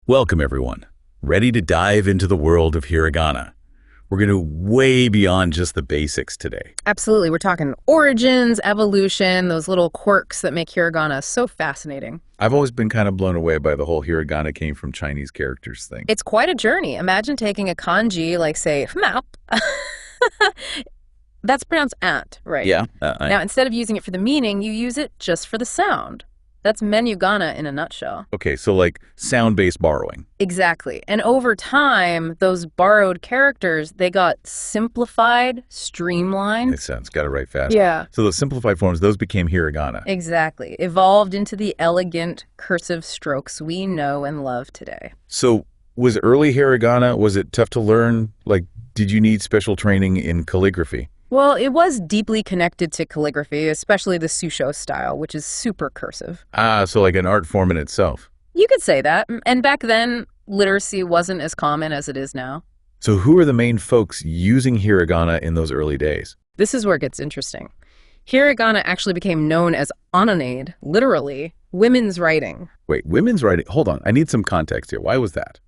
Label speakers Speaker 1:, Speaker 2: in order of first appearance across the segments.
Speaker 1: Welcome, everyone. Ready to dive into the world of hiragana? We're going to way beyond just the basics today.
Speaker 2: Absolutely. We're talking origins, evolution, those little quirks that make hiragana so fascinating.
Speaker 1: I've always been kind of blown away by the whole hiragana came from Chinese characters thing.
Speaker 2: It's quite a journey. Imagine taking a kanji like, say, map. That's pronounced ant, right?
Speaker 1: Yeah.
Speaker 2: Now, instead of using it for the meaning, you use it just for the sound. That's menugana in a nutshell.
Speaker 1: Okay, so like sound-based borrowing.
Speaker 2: Exactly. And over time, those borrowed characters, they got simplified, streamlined.
Speaker 1: Makes sense. Got it right fast.
Speaker 2: Yeah.
Speaker 1: So those simplified forms, those became hiragana.
Speaker 2: Exactly. Evolved into the elegant cursive strokes we know and love today.
Speaker 1: So was early hiragana, was it tough to learn? Like, did you need special training in calligraphy?
Speaker 2: Well, it was deeply connected to calligraphy, especially the Susho style, which is super cursive.
Speaker 1: Ah, so like an art form in itself.
Speaker 2: You could say that. And back then, literacy wasn't as common as it is now.
Speaker 1: So who are the main folks using hiragana in those early days?
Speaker 2: This is where it gets interesting. Hiragana actually became known as ononade, literally, women's writing.
Speaker 1: Wait, women's writing? Hold on, I need some context here. Why was that?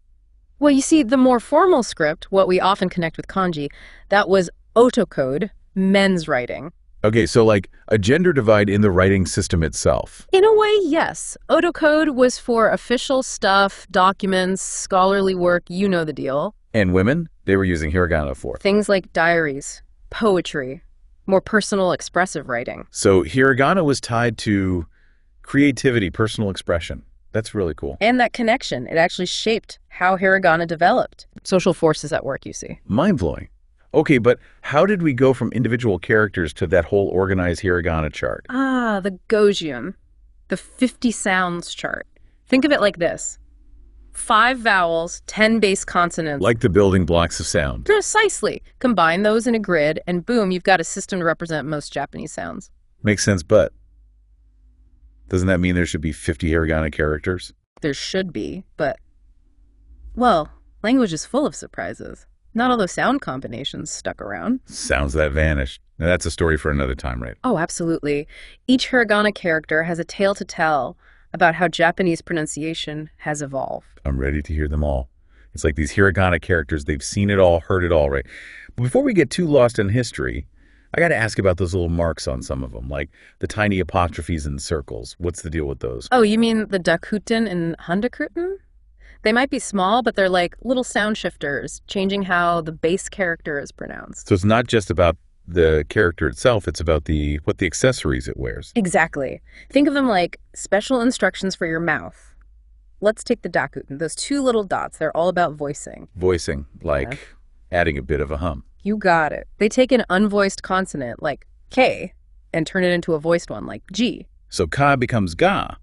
Speaker 2: Well, you see, the more formal script, what we often connect with kanji, that was otokode, men's writing.
Speaker 1: Okay, so like a gender divide in the writing system itself.
Speaker 2: In a way, yes. Otokode was for official stuff, documents, scholarly work, you know the deal.
Speaker 1: And women, they were using hiragana for
Speaker 2: Things like diaries, poetry, more personal expressive writing.
Speaker 1: So hiragana was tied to creativity, personal expression. That's really cool.
Speaker 2: And that connection, it actually shaped how hiragana developed. Social forces at work, you see.
Speaker 1: Mind-blowing. Okay, but how did we go from individual characters to that whole organized hiragana chart?
Speaker 2: Ah, the Gojyun, the 50 sounds chart. Think of it like this. 5 vowels, 10 base consonants.
Speaker 1: Like the building blocks of sound.
Speaker 2: Precisely. Combine those in a grid, and boom, you've got a system to represent most Japanese sounds.
Speaker 1: Makes sense, but doesn't that mean there should be 50 hiragana characters?
Speaker 2: There should be, but, well, language is full of surprises. Not all those sound combinations stuck around.
Speaker 1: Sounds that vanished. Now that's a story for another time, right?
Speaker 2: Oh, absolutely. Each hiragana character has a tale to tell about how Japanese pronunciation has evolved.
Speaker 1: I'm ready to hear them all. It's like these hiragana characters, they've seen it all, heard it all, right? But before we get too lost in history, I got to ask about those little marks on some of them, like the tiny apostrophes and circles. What's the deal with those?
Speaker 2: Oh, you mean the dakuten and handakuten? They might be small, but they're like little sound shifters, changing how the base character is pronounced.
Speaker 1: So it's not just about the character itself, it's about what the accessories it wears.
Speaker 2: Exactly. Think of them like special instructions for your mouth. Let's take the dakuten, those 2 little dots. They're all about voicing.
Speaker 1: Voicing, like adding a bit of a hum.
Speaker 2: You got it. They take an unvoiced consonant, like K, and turn it into a voiced one, like G.
Speaker 1: So ka becomes ga,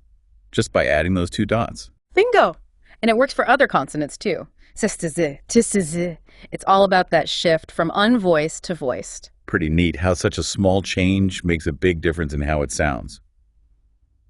Speaker 1: just by adding those 2 dots.
Speaker 2: Bingo! And it works for other consonants, too. Sistiz, tistiz. It's all about that shift from unvoiced to voiced.
Speaker 1: Pretty neat how such a small change makes a big difference in how it sounds.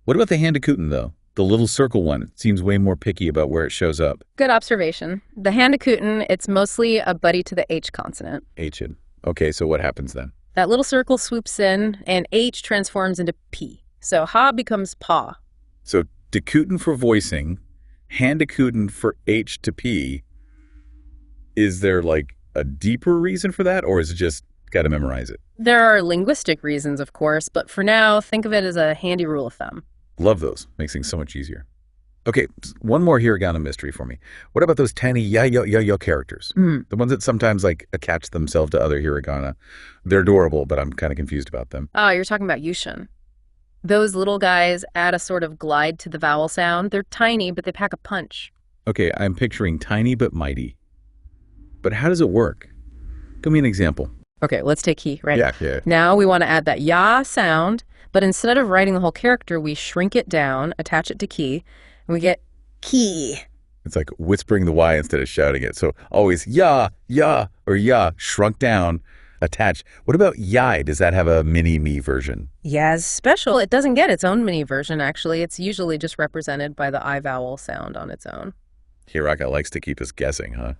Speaker 1: What about the handakuten, though? The little circle one. It seems way more picky about where it shows up.
Speaker 2: Good observation. The handakuten, it's mostly a buddy to the H consonant.
Speaker 1: H-id. Okay, so what happens then?
Speaker 2: That little circle swoops in, and H transforms into P. So ha becomes pa.
Speaker 1: So dakuten for voicing, handakuten for H to P. Is there like a deeper reason for that, or is it just got to memorize it?
Speaker 2: There are linguistic reasons, of course, but for now, think of it as a handy rule of thumb.
Speaker 1: Love those. Makes things so much easier. Okay, one more hiragana mystery for me. What about those tiny ya-yo characters? The ones that sometimes like attach themselves to other hiragana. They're adorable, but I'm kind of confused about them.
Speaker 2: Oh, you're talking about yushin. Those little guys add a sort of glide to the vowel sound. They're tiny, but they pack a punch.
Speaker 1: Okay, I'm picturing tiny but mighty. But how does it work? Give me an example.
Speaker 2: Okay, let's take ki, right?
Speaker 1: Yeah.
Speaker 2: Now we want to add that ya sound, but instead of writing the whole character, we shrink it down, attach it to ki, and we get ki.
Speaker 1: It's like whispering the Y instead of shouting it. So always ya, or ya, shrunk down, attached. What about yai? Does that have a mini-me version?
Speaker 2: Ya's special. It doesn't get its own mini version, actually. It's usually just represented by the I vowel sound on its own.
Speaker 1: Hiragana likes to keep us guessing, huh?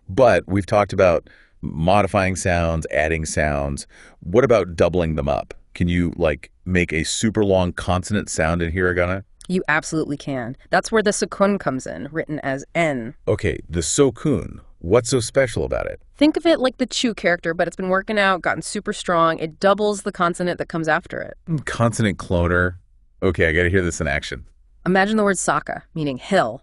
Speaker 1: But we've talked about modifying sounds, adding sounds. What about doubling them up? Can you, like, make a super long consonant sound in hiragana?
Speaker 2: You absolutely can. That's where the sukun comes in, written as N.
Speaker 1: Okay, the sokun. What's so special about it?
Speaker 2: Think of it like the Chu character, but it's been working out, gotten super strong. It doubles the consonant that comes after it.
Speaker 1: Consonant cloner. Okay, I gotta hear this in action.
Speaker 2: Imagine the word Saka, meaning hill.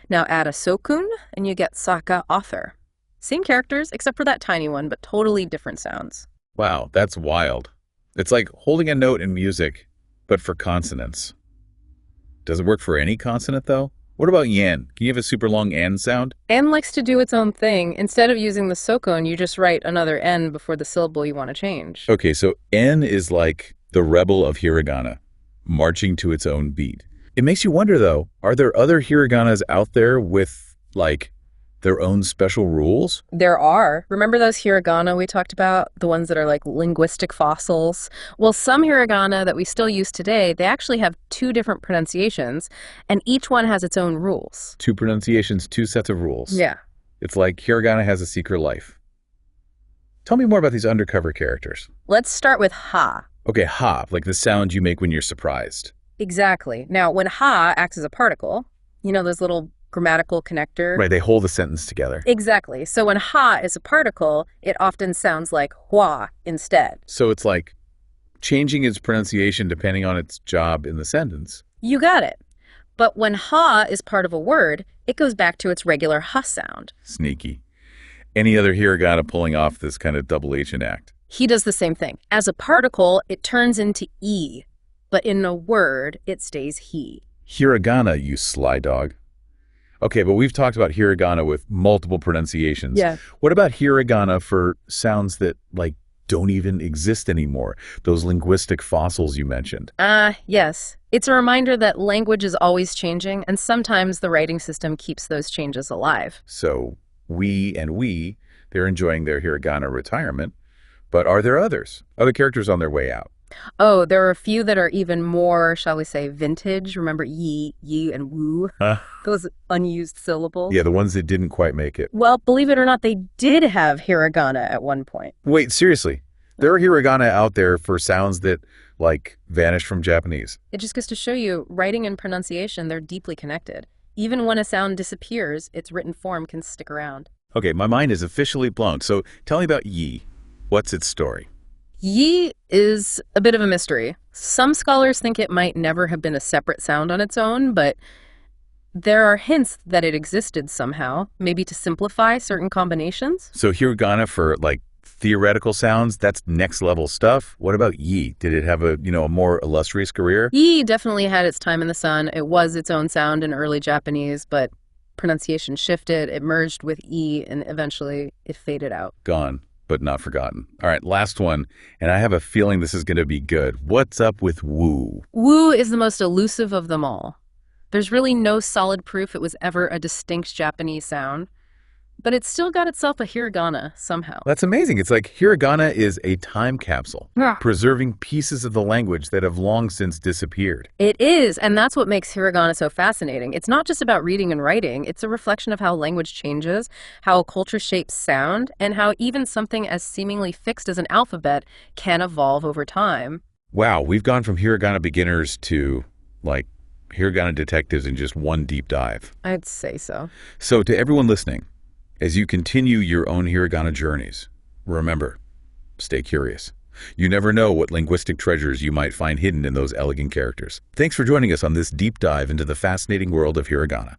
Speaker 2: Now add a sokun, and you get Saka author. Same characters, except for that tiny one, but totally different sounds.
Speaker 1: Wow, that's wild. It's like holding a note in music, but for consonants. Does it work for any consonant, though? What about yen? Can you have a super long N sound?
Speaker 2: N likes to do its own thing. Instead of using the sokun, you just write another N before the syllable you want to change.
Speaker 1: Okay, so N is like the rebel of hiragana, marching to its own beat. It makes you wonder, though, are there other hiraganas out there with, like, their own special rules?
Speaker 2: There are. Remember those hiragana we talked about? The ones that are like linguistic fossils? Well, some hiragana that we still use today, they actually have two different pronunciations, and each one has its own rules.
Speaker 1: Two pronunciations, two sets of rules.
Speaker 2: Yeah.
Speaker 1: It's like hiragana has a secret life. Tell me more about these undercover characters.
Speaker 2: Let's start with ha.
Speaker 1: Okay, ha, like the sound you make when you're surprised.
Speaker 2: Exactly. Now, when ha acts as a particle, you know those little grammatical connector?
Speaker 1: Right, they hold the sentence together.
Speaker 2: Exactly. So when ha is a particle, it often sounds like hua instead.
Speaker 1: So it's like changing its pronunciation depending on its job in the sentence.
Speaker 2: You got it. But when ha is part of a word, it goes back to its regular ha sound.
Speaker 1: Sneaky. Any other hiragana pulling off this kind of double agent act?
Speaker 2: He does the same thing. As a particle, it turns into e, but in a word, it stays he.
Speaker 1: Hiragana, you sly dog. Okay, but we've talked about hiragana with multiple pronunciations.
Speaker 2: Yeah.
Speaker 1: What about hiragana for sounds that, like, don't even exist anymore? Those linguistic fossils you mentioned.
Speaker 2: Yes. It's a reminder that language is always changing, and sometimes the writing system keeps those changes alive.
Speaker 1: So they're enjoying their hiragana retirement. But are there others? Other characters on their way out?
Speaker 2: Oh, there are a few that are even more, shall we say, vintage. Remember yi, and wu? Those unused syllables?
Speaker 1: Yeah, the ones that didn't quite make it.
Speaker 2: Well, believe it or not, they did have hiragana at one point.
Speaker 1: Wait, seriously? There are hiragana out there for sounds that, like, vanished from Japanese.
Speaker 2: It just goes to show you, writing and pronunciation, they're deeply connected. Even when a sound disappears, its written form can stick around.
Speaker 1: Okay, my mind is officially blown. So tell me about yi. What's its story?
Speaker 2: Yi is a bit of a mystery. Some scholars think it might never have been a separate sound on its own, but there are hints that it existed somehow, maybe to simplify certain combinations.
Speaker 1: So hiragana for, like, theoretical sounds, that's next level stuff. What about yi? Did it have a more illustrious career?
Speaker 2: Yi definitely had its time in the sun. It was its own sound in early Japanese, but pronunciation shifted, it merged with E, and eventually it faded out.
Speaker 1: Gone, but not forgotten. All right, last one, and I have a feeling this is going to be good. What's up with wu?
Speaker 2: Wu is the most elusive of them all. There's really no solid proof it was ever a distinct Japanese sound, but it's still got itself a hiragana somehow.
Speaker 1: That's amazing. It's like hiragana is a time capsule,
Speaker 2: Yeah.
Speaker 1: preserving pieces of the language that have long since disappeared.
Speaker 2: It is, and that's what makes hiragana so fascinating. It's not just about reading and writing. It's a reflection of how language changes, how a culture shapes sound, and how even something as seemingly fixed as an alphabet can evolve over time.
Speaker 1: Wow, we've gone from hiragana beginners to, like, hiragana detectives in just one deep dive.
Speaker 2: I'd say so.
Speaker 1: So to everyone listening, as you continue your own hiragana journeys, remember, stay curious. You never know what linguistic treasures you might find hidden in those elegant characters. Thanks for joining us on this deep dive into the fascinating world of hiragana.